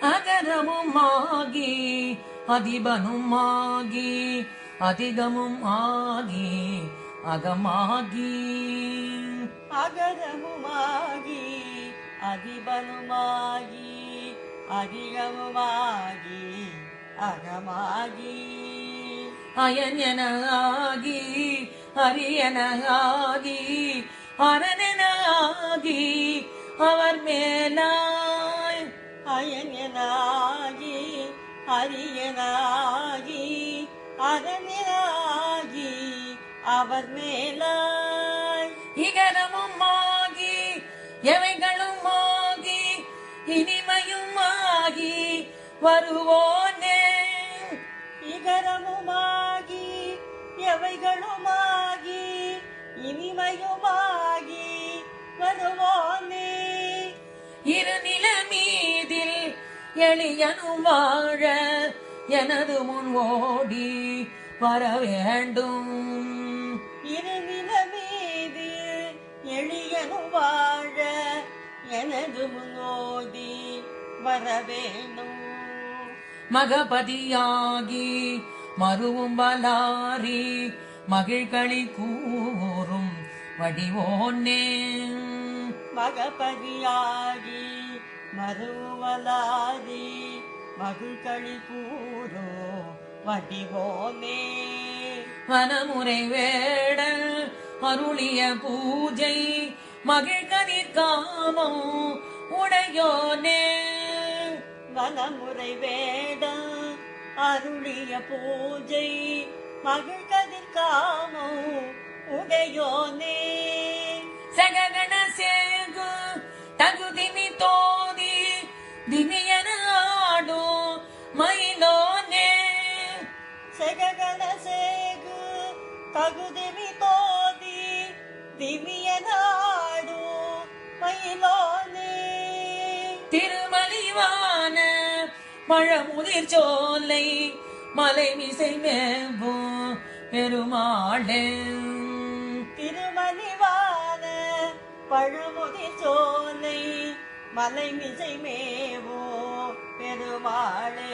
அகரமுமாகி அதிபனுமாகி அதிகமும் ஆகி அகமாகி அகரமுமாகி அதிபனுமாகி அதிகமுமாகி அகமாகி அயனனாகி அரியனாகி அரணனாகி அவர் மேலாய் அயனனாகி அரியனாகி அரணனாகி அவர் மேலாய் இகரமுமாகி எவைகளுமாகி இனிமையுமாகி வருவோனே இகரமுமாகி எவைகளுமாகி இனிமையுமாகி வருவோனே இருநிலமீதில் எளியனும் வாழ எனது முன் ஓடி வர வேண்டும் இருநிலமீது எளியனும் வாழ எனது முன்னோடி வர வேண்டும் மகபதியாகி மருவும் பலாரி மகிழ்களி கூறும் வடிவோனே மகபதியாகி மருவலாரி மகிழ்களி கூறோ வடிவோனே வனமுறை வேடல் அருளிய பூஜை மகிழ்கதிர் காமம் உடையோனே வனமுறை வேட அருளிய பூஜை மகிழ்கதிர் காமம் உடையோனே சககண சேகு தகுதிமி தோதி திமியன ஆடு மயிலோனே சககண சேகு தகுதிமி தோதி திமியனாடு மயிலோனே திருமலிவான மழமுதிர் சோலை மலை மிசை மேம்போ பெருமாளே திருமலிவான பழுமுதிர் சோலை மலை மிசை மேவோ பெருமாளே